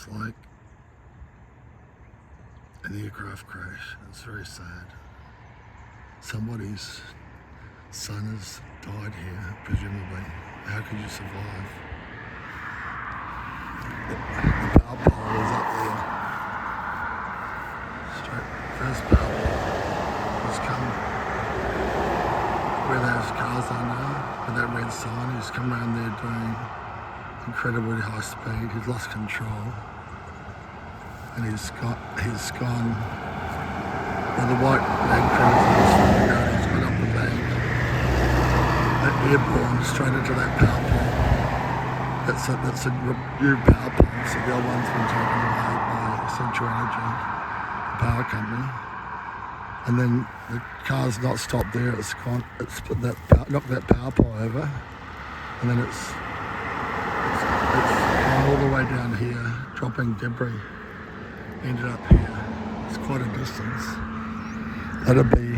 looks like an aircraft crash. It's very sad. Somebody's son has died here, presumably. How could you survive? The power pole is up there. Straight first power pole has come where those cars are now, with that red sign. He's come around there doing incredibly high speed. He's lost control, and he's gone where the white bank cruiser is. He's gone up the bank, airborne straight into that power pole. That's a new power pole, so the old one's been taken away by Central Energy, the power company. And then the car's not stopped there. It's gone. It's put knocked that power pole over, and then it's gone all the way down here, dropping debris. Ended up here. It's quite a distance. That'd be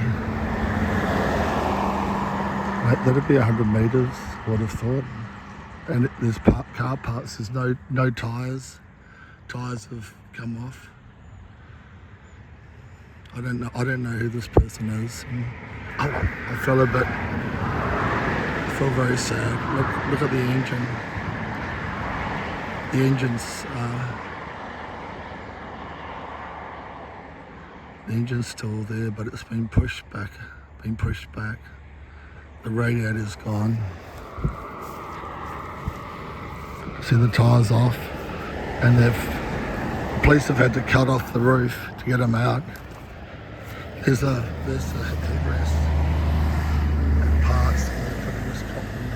100 meters. I would have thought. And there's car parts. There's no tires. Tires have come off. I don't know who this person is. I felt very sad. Look at the engine. The engine's still there, but it's been pushed back. The radiator's gone. See the tyres off, and the police have had to cut off the roof to get them out. There's the headrest and parts. They're putting this top in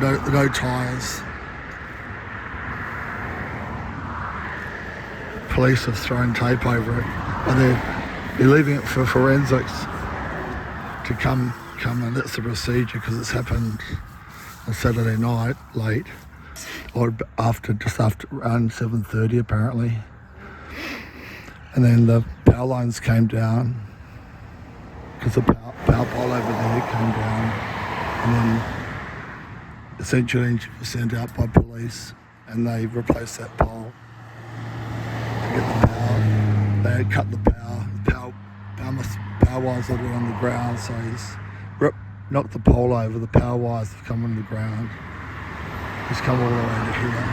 there. No tyres. Police have thrown tape over it, and they're leaving it for forensics to come, and that's the procedure, because it's happened on Saturday night late, or just after around 7:30 apparently. And then the power lines came down, because the power pole over there came down, and then the Central Energy was sent out by police, and they replaced that pole to get the power. They had cut the power wires that are on the ground, so he's knocked the pole over. The power wires have come on the ground. He's come all the way to here.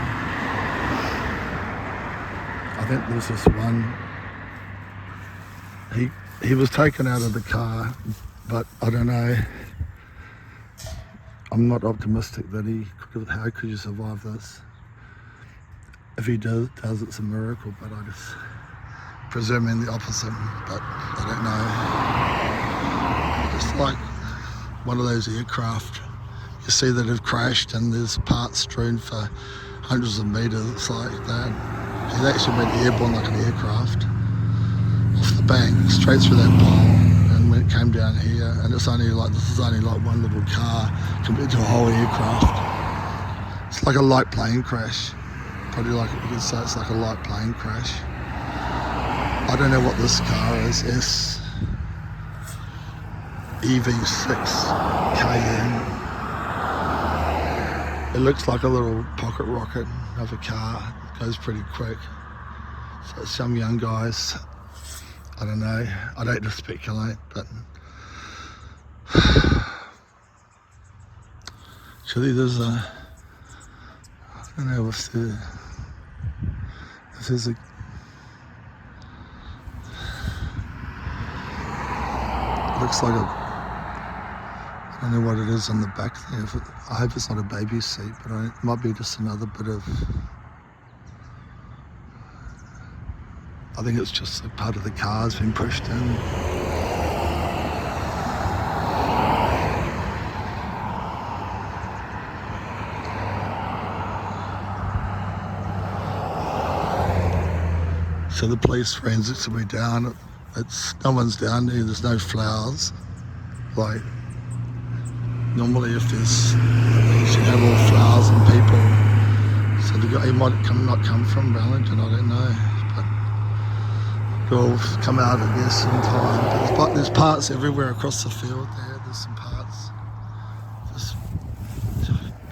I think there's this one. He was taken out of the car, but I don't know. I'm not optimistic that he could have. How could you survive this? If he does, it's a miracle, but I just presuming the opposite, but I don't know. It's like one of those aircraft you see that have crashed, and there's parts strewn for hundreds of meters. It's like that. He's actually been airborne like an aircraft off the bank, straight through that pole, and when it came down here, and this is only like one little car compared to a whole aircraft. It's like a light plane crash. Probably like, you could say it's like a light plane crash. I don't know what this car is. EV6 GT. It looks like a little pocket rocket of a car. It goes pretty quick. So some young guys, I don't know. I don't to speculate, but actually there's I don't know if this is a looks like a, I don't know what it is on the back there. I hope it's not a baby seat, but it might be just another bit of, I think it's just a part of the car has been pushed in. So the police forensics will be down. No one's down there. There's no flowers. Like normally, if there's, you should have all flowers and people. So the guy might not come from Bellingen. I don't know, but they'll come out, I guess, in time. But there's parts everywhere across the field. There's some parts. Just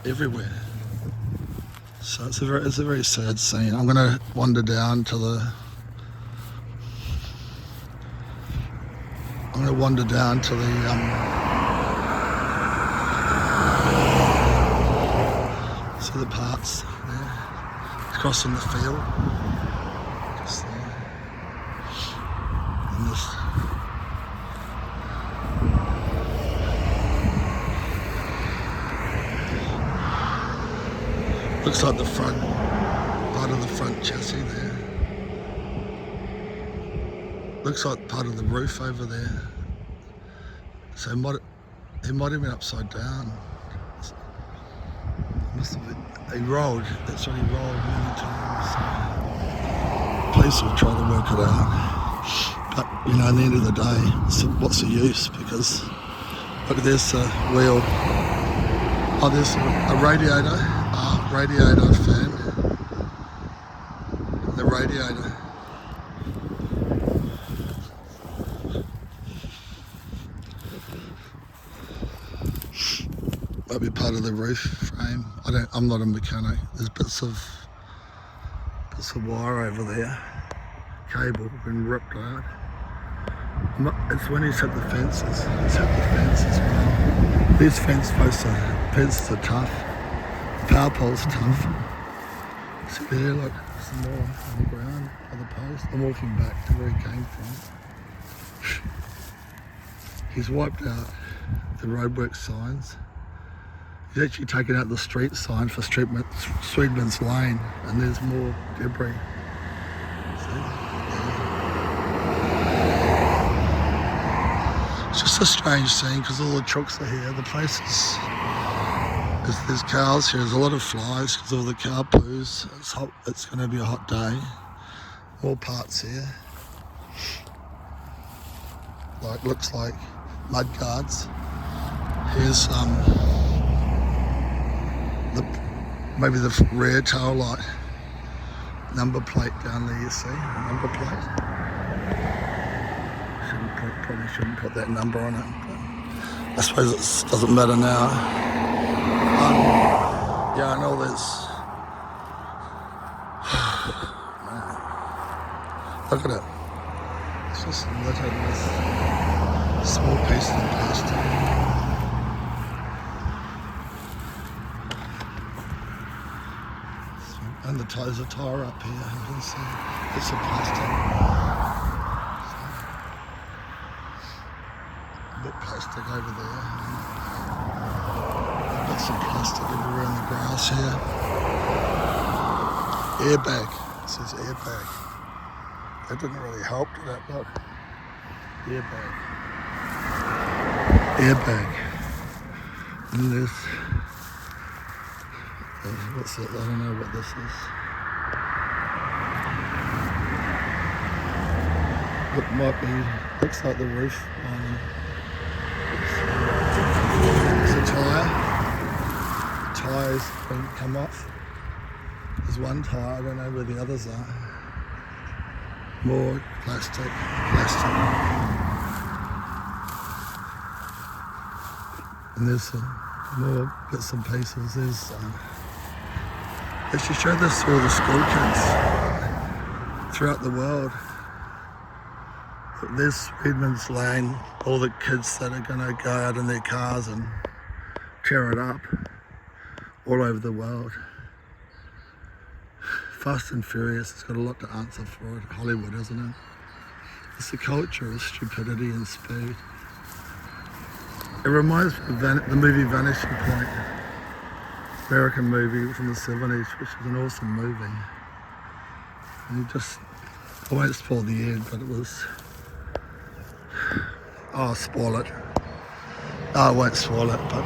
everywhere. So it's a very sad scene. I'm going to wander down to the. I'm going to wander down to the see the parts there, crossing the field, just there, and this. Looks like the front part of the front chassis there. Looks like part of the roof over there. So it might have been upside down. Must have been, he rolled. That's what he rolled many times. Police will try to work it out. But you know, at the end of the day, what's the use? Because look, there's a wheel. Oh, there's a radiator fan. The radiator. Might be part of the roof frame. I'm not a mechanic. There's bits of wire over there. Cable been ripped out. It's when he's hit the fences. He's hit the fence as well. These fences are tough. The power pole's tough. See there, look, some more on the ground, on the post. I'm walking back to where he came from. He's wiped out the roadwork signs. He's actually taken out the street sign for Sweetman's Lane, and there's more debris. See? It's just a strange scene because all the trucks are here. The place is, there's cows here. There's a lot of flies because of the cow poos. It's hot. It's going to be a hot day. More parts here. Looks like mud guards. Here's maybe the rear tail light number plate down there. You see number plate. Probably shouldn't put that number on it, but I suppose it doesn't matter now. Yeah, I know there's. Man, look at it. It's just littered with small pieces of plastic. And there's a tyre up here, you can see. It's a plastic. A bit plastic over there. Bits of plastic everywhere in the grass here. Airbag. It says airbag. That didn't really help, did it? Look. Airbag. Airbag. And this. What's it? I don't know what this is. It might be, looks like the roof lining. It's a tyre. Tyre's been come off. There's one tyre, I don't know where the others are. More plastic. And there's some more bits and pieces. There's they should show this to all the school kids throughout the world. There's Sweetman's Lane, all the kids that are going to go out in their cars and tear it up all over the world. Fast and Furious, it's got a lot to answer for it. Hollywood, isn't it? It's the culture of stupidity and speed. It reminds me of the movie Vanishing Point. American movie from the 70s, which was an awesome movie. And I won't spoil the end, but it was, I'll spoil it. No, I won't spoil it, but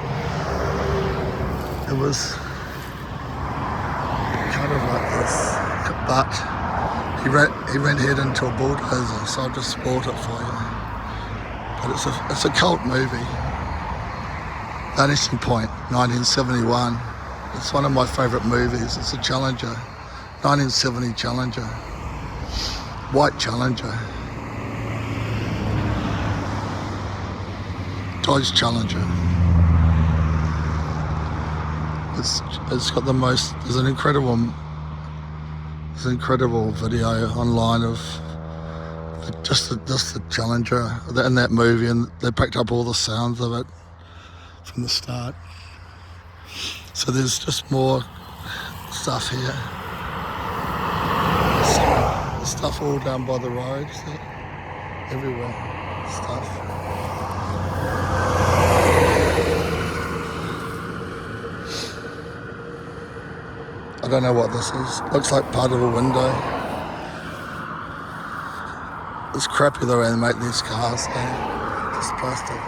it was kind of like this. But he ran head into a bulldozer, so I'll just spoiled it for you. But it's a cult movie. Vanishing Point, 1971. It's one of my favourite movies. It's a Challenger, 1970 Challenger, white Challenger, Dodge Challenger. It's got the most. There's an incredible video online of just the Challenger in that movie, and they picked up all the sounds of it from the start. So there's just more stuff here. There's stuff all down by the road, see? Everywhere, stuff. I don't know what this is. Looks like part of a window. It's crappy the way they make these cars, just plastic.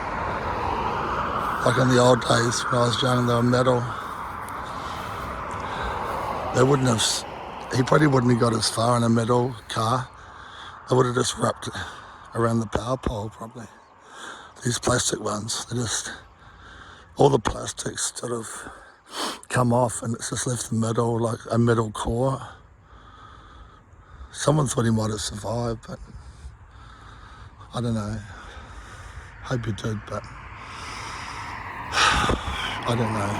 Like in the old days when I was young, they were metal. They wouldn't have, he probably wouldn't have got as far in a metal car. They would have just wrapped it around the power pole probably. These plastic ones, they just, all the plastics sort of come off and it's just left the middle, like a metal core. Someone thought he might have survived, but I don't know. Hope he did, but I don't know.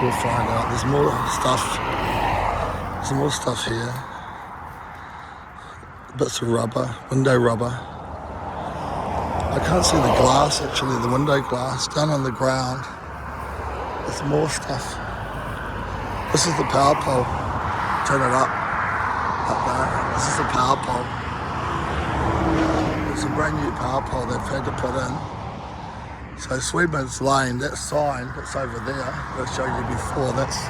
We'll find out. There's more stuff. There's more stuff here. Bits of rubber, window rubber. I can't see the glass actually, the window glass down on the ground. There's more stuff. This is the power pole. Turn it up there. This is the power pole. It's a brand new power pole they've had to put in. So Swedman's Lane, that sign that's over there, that I showed you before, that's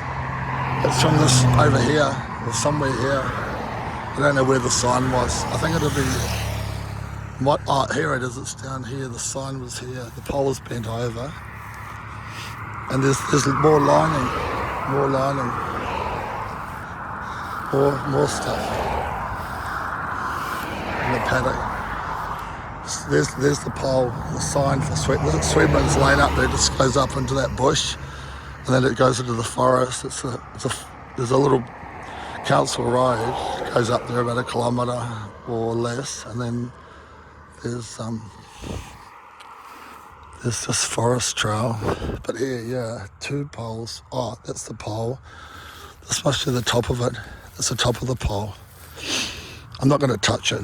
from this over here, or somewhere here. I don't know where the sign was. I think it'll be, oh, here it is, it's down here. The sign was here, the pole was bent over. And there's more lining, more stuff in the paddock. There's the pole, the sign for Swedman's Lane up there. Just goes up into that bush, and then it goes into the forest. There's a little council road, goes up there about 1 kilometre or less, and then there's this forest trail. But here, yeah, 2 poles. Oh, that's the pole. This must be the top of it. That's the top of the pole. I'm not going to touch it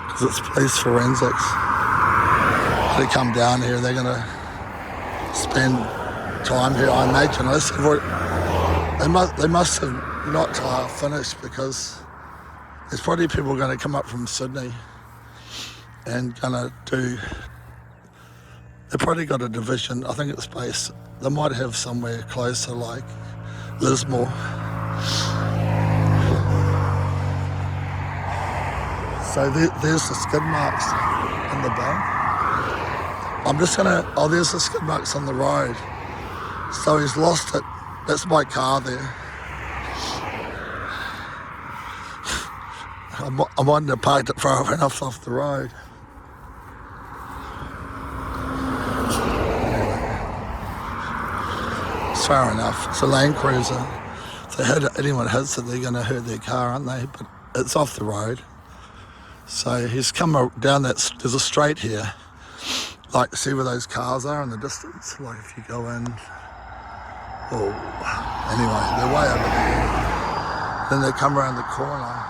because it's police forensics. They come down here, they're going to spend time here, I imagine. They must have not finished, because there's probably people going to come up from Sydney and going to do. They've probably got a division. I think it's based. They might have somewhere closer, like Lismore. So there's the skid marks in the back. I'm just gonna. Oh, there's the skid marks on the road. So he's lost it. That's my car there. I mightn't have parked it far enough off the road. It's far enough. It's a Land Cruiser. So if anyone hits it, they're going to hurt their car, aren't they? But it's off the road. So he's come down that. There's a straight here. Like, see where those cars are in the distance? Like if you go in. Oh, anyway, they're way over there. Then they come around the corner.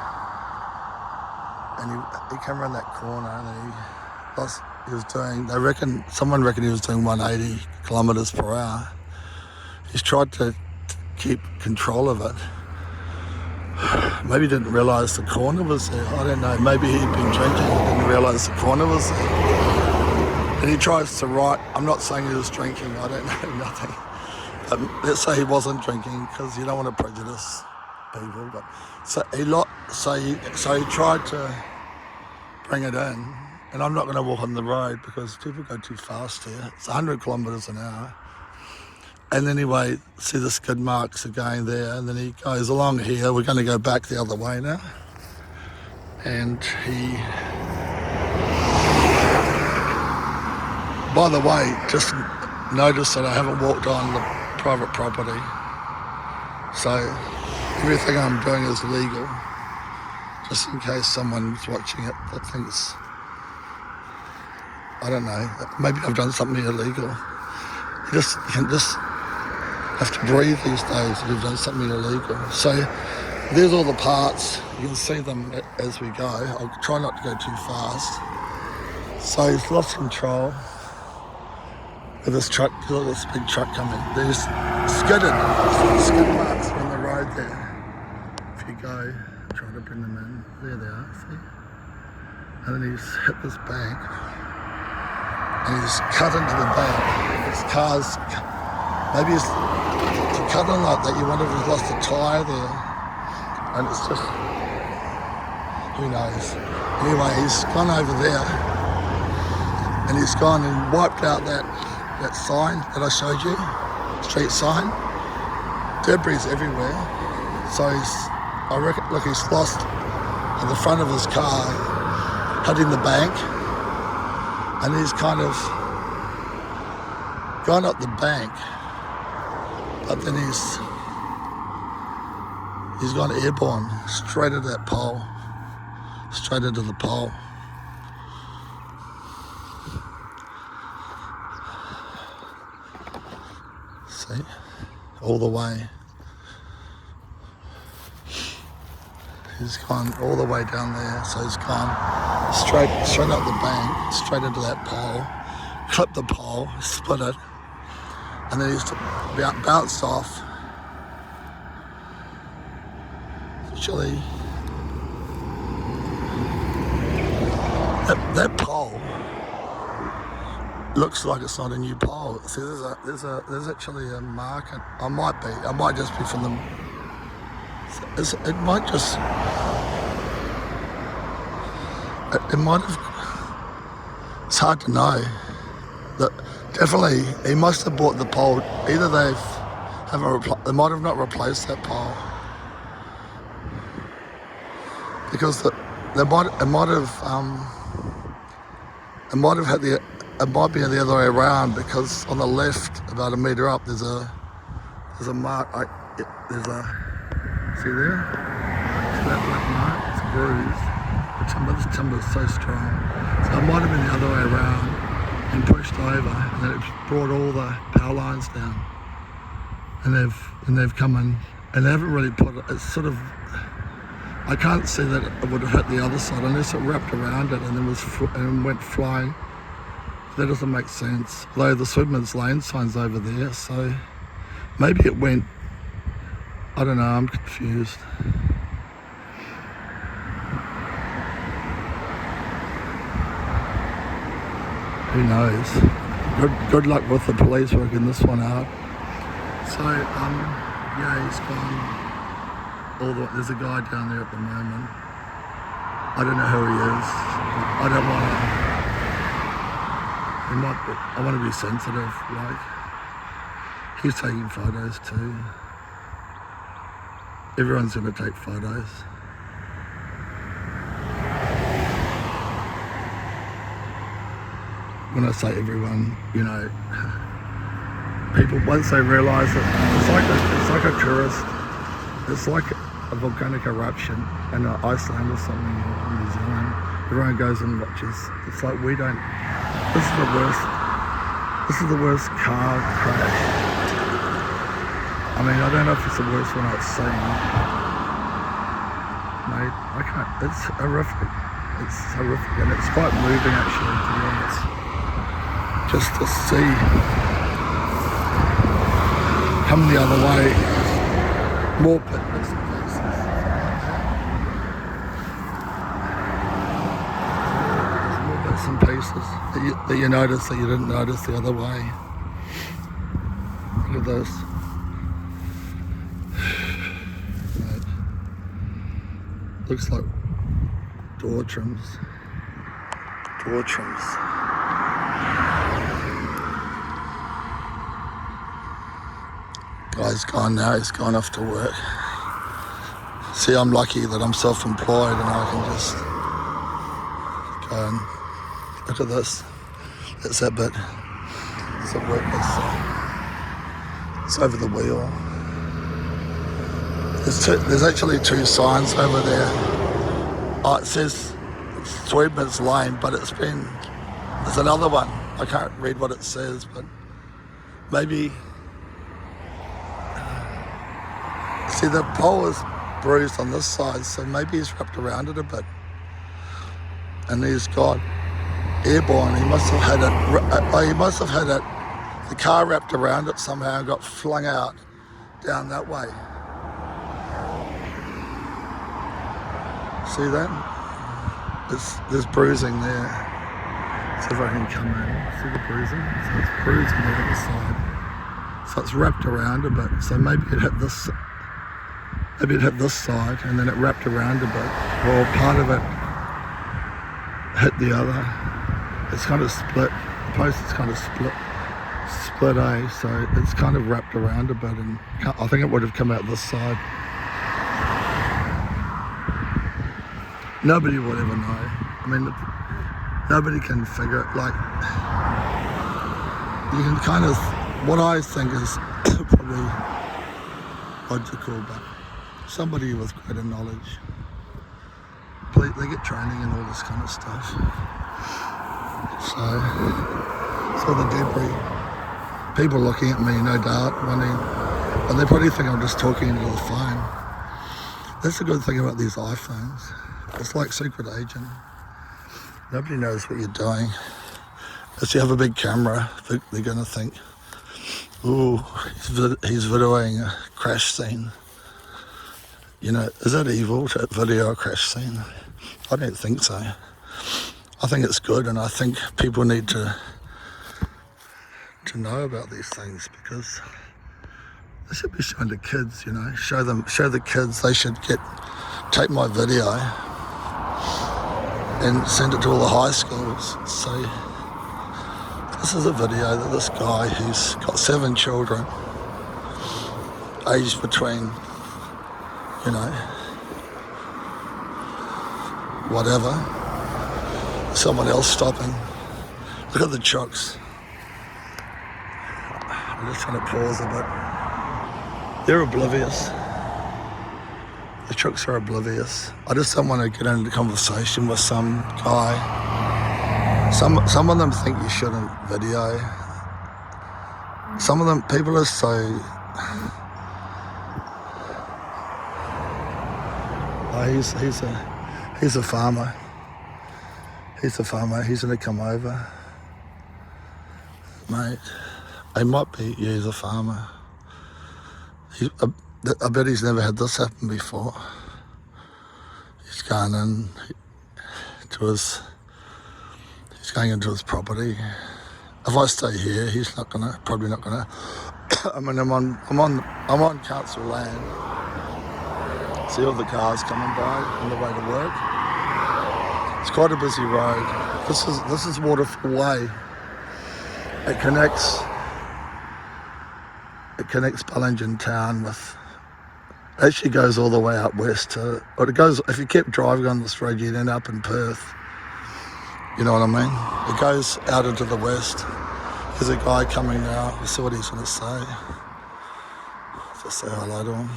And he came around that corner, and someone reckoned he was doing 180 kilometres per hour. He's tried to keep control of it. Maybe he didn't realise the corner was there. I don't know. Maybe he'd been drinking and didn't realise the corner was there. And he tries to write. I'm not saying he was drinking. I don't know, nothing. Let's say he wasn't drinking, because you don't want to prejudice people. But so he tried to bring it in, and I'm not going to walk on the road because people go too fast here. It's 100 kilometres an hour. And anyway, see the skid marks are going there, and then he goes along here. We're going to go back the other way now. And by the way, just notice that I haven't walked on the private property. So everything I'm doing is legal, just in case someone's watching it that thinks, I don't know, maybe I've done something illegal. You can just have to breathe these days if you've done something illegal. So there's all the parts. You can see them as we go. I'll try not to go too fast. So he's lost control with this truck, this big truck coming. There's skidded, skid marks on the road there. If you go, try to bring them in. There they are, see? And then he's hit this bank. And he's cut into the bank. His car's, maybe he's to cut on like that, you wonder if he's lost a tyre there. And it's just, who knows. Anyway, he's gone over there and he's gone and wiped out that sign that I showed you, street sign. Debris everywhere. So I reckon, look, he's lost at the front of his car, hitting the bank, and he's kind of gone up the bank, but then he's gone airborne, straight at that pole, straight into the pole. See, all the way. He's gone all the way down there, so he's gone straight up the bank, straight into that pole, clipped the pole, split it, and then he's bounced off. Actually, that pole looks like it's not a new pole. See, there's actually a mark. I might just be from the. It might have. It's hard to know. That definitely he must have bought the pole. Either they might have not replaced that pole. Because it might be the other way around, because on the left, about a metre up, there's a mark. See there? See that black mark? It's a bruise. This timber is so strong. So it might have been the other way around and pushed over, and then it brought all the power lines down. And they've come in, and they haven't really put it. It's sort of. I can't see that it would have hit the other side unless it wrapped around it and then went flying. That doesn't make sense. Although the swimmer's lane sign's over there, so maybe it went. I don't know. I'm confused. Who knows? Good luck with the police working this one out. So yeah, he's gone. There's a guy down there at the moment. I don't know who he is. I don't want to. I want to be sensitive. Like, he's taking photos too. Everyone's going to take photos. When I say everyone, you know, people, once they realise that it's like a tourist. It's like a volcanic eruption in Iceland or something, or New Zealand. Everyone goes and watches. It's like we don't. This is the worst. This is the worst car crash. I mean, I don't know if it's the worst one I've seen. Mate, I can't. It's horrific. It's horrific, and it's quite moving actually, to be honest. Just to see come the other way. More bits and pieces. More bits and pieces that you notice that you didn't notice the other way. Look at this. Right. Looks like door trims. Door trims. Guy's gone now, he's gone off to work. See, I'm lucky that I'm self-employed and I can just go and look at this. That's that bit. It's a work it's over the wheel. There's actually two signs over there. Oh, it says Sweetman's Lane, but there's another one. I can't read what it says, but maybe See, the pole is bruised on this side, so maybe he's wrapped around it a bit. And he's got airborne. He must have had it. He must have had it. The car wrapped around it somehow and got flung out down that way. See that? There's bruising there. See if I can come in. See the bruising? So it's bruised on the other side. So it's wrapped around a bit. So maybe it hit this. Maybe it hit this side and then it wrapped around a bit. Or part of it hit the other. It's kind of split. The post is kind of split, so it's kind of wrapped around a bit, and I think it would have come out this side. Nobody would ever know. I mean, nobody can figure it. Like, you can kind of, what I think is probably logical, but somebody with greater knowledge, they get training and all this kind of stuff. So the debris, people looking at me, no doubt, and they probably think I'm just talking into the phone. That's the good thing about these iPhones. It's like secret agent. Nobody knows what you're doing. If you have a big camera, they're going to think, ooh, he's videoing a crash scene. You know, is that evil to video a crash scene? I don't think so. I think it's good, and I think people need to know about these things, because they should be shown to kids, you know, show the kids. They should take my video and send it to all the high schools. So this is a video that this guy who's got 7 children, aged between, you know, whatever, someone else stopping. Look at the trucks. I'm just trying to pause a bit. They're oblivious. The trucks are oblivious. I just don't want to get into conversation with some guy. Some of them think you shouldn't video. Some of them, people are so... Oh, he's a farmer. He's a farmer. He's going to come over. Mate, he might be, yeah, he's a farmer. I bet he's never had this happen before. He's going into his property. If I stay here, he's probably not gonna. I mean, I'm on council land. See all the cars coming by on the way to work. It's quite a busy road. This is Waterfall Way. It connects Bellingen town with. Actually goes all the way up west to, but it goes, if you kept driving on this road, you'd end up in Perth. You know what I mean? It goes out into the west. There's a guy coming now. We'll see what he's going to say. Just say hello to him.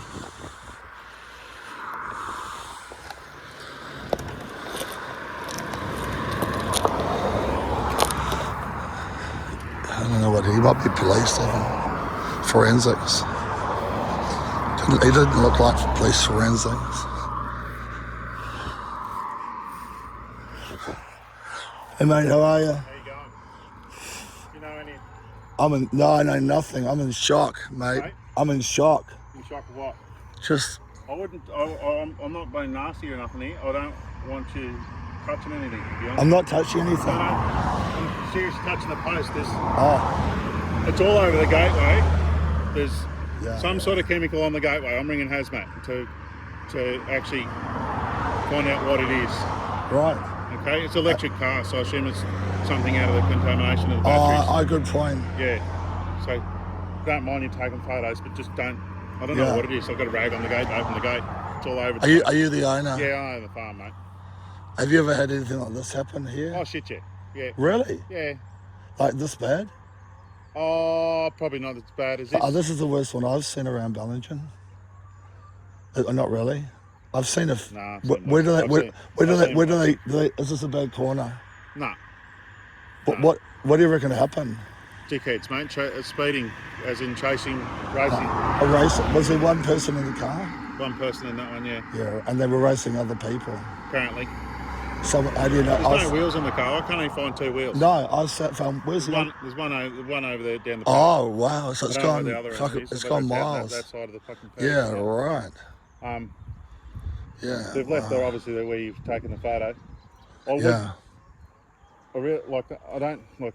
I don't know what he might be police or forensics. He didn't look like police forensics. Hey mate, how are you? How you going? Do you know any? No, I know nothing. I'm in shock, mate. Right? I'm in shock. In shock of what? Just. I'm not being nasty or nothing here. I don't want you touching anything, to be honest. I'm not touching anything. No, I'm seriously touching the post. Oh. It's all over the gateway. There's some sort of chemical on the gateway. I'm ringing hazmat to actually find out what it is. Right. Okay, it's an electric car, so I assume it's something out of the contamination of the batteries. Oh, good point. Yeah. So don't mind you taking photos, but just don't. I don't know what it is. I've got a rag on the gate. Open the gate. It's all over. Are you the owner? Yeah, I own the farm, mate. Have you ever had anything like this happen here? Oh shit, yeah. Really? Yeah. Like this bad? Oh, probably not as bad as this. Oh, this is the worst one I've seen around Bellingen. Not really. I've seen it. Nah. Where do they? Is this a bad corner? Nah. What do you reckon happened? dickheads, mate. Speeding, as in chasing, racing. A race? Was there one person in the car? One person in that one, yeah. Yeah, and they were racing other people. Apparently. So I didn't know. There's no wheels on the car. I can't even find 2 wheels. No, I sat found. Where's the one? There's one over there down the. Oh wow! So it's gone. The other end It's gone miles. That side of the fucking. Yeah, right. Yeah. They've left there obviously where you've taken the photo. I don't look.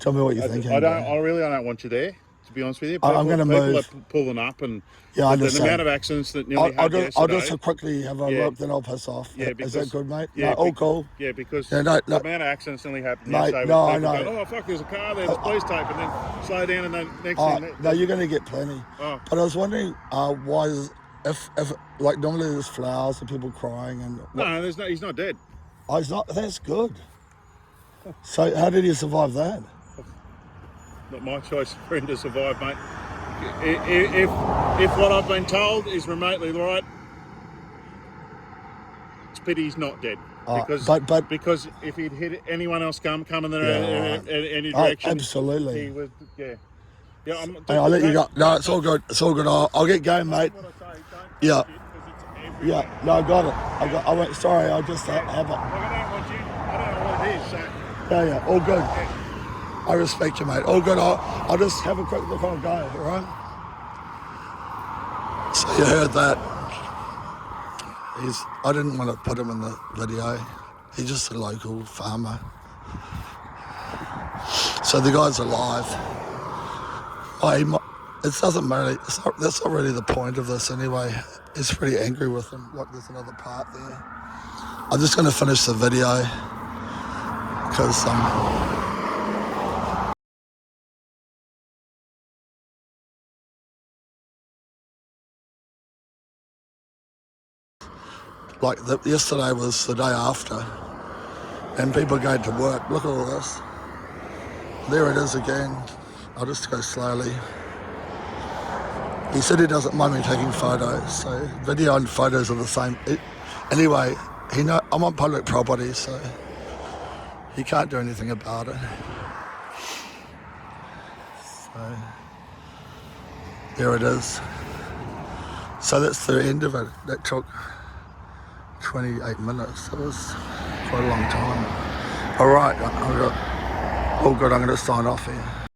Tell me what you're thinking. I don't want you there. To be honest with you, I'm going to move. Are pulling up, and I understand. The amount of accidents that nearly happened I'll just quickly have a look, then I'll piss off. Yeah, is that good, mate? Yeah, all cool. Yeah, because the amount of accidents nearly happened. Mate, I know. Going, oh fuck, there's a car there. There's police tape, and then slow down, and then next thing. No, you're going to get plenty. Oh. But I was wondering why is if like normally there's flowers and people crying and. No, there's no. He's not dead. Oh, he's not. That's good. So how did he survive that? Not my choice for him to survive, mate. If what I've been told is remotely right, it's pity he's not dead. Because if he'd hit anyone else coming in any direction, absolutely, he would. Yeah. I'll let you go. No, it's all good. It's all good. I'll get going, mate. Yeah. Yeah. No, I got it. I went. Sorry, I just have it. I don't know what it is. So. Yeah. All good. Yeah. I respect you, mate. All good. I'll just have a quick look on go, all right? So you heard that. I didn't want to put him in the video. He's just a local farmer. So the guy's alive. It doesn't matter. That's not really the point of this anyway. He's pretty angry with him. Look, there's another part there. I'm just going to finish the video because yesterday was the day after, and people going to work. Look at all this. There it is again. I'll just go slowly. He said he doesn't mind me taking photos, so video and photos are the same. Anyway, I'm on public property, so he can't do anything about it. So there it is. So that's the end of it. That took 28 minutes. That was quite a long time. All right, all good. I'm going to sign off here.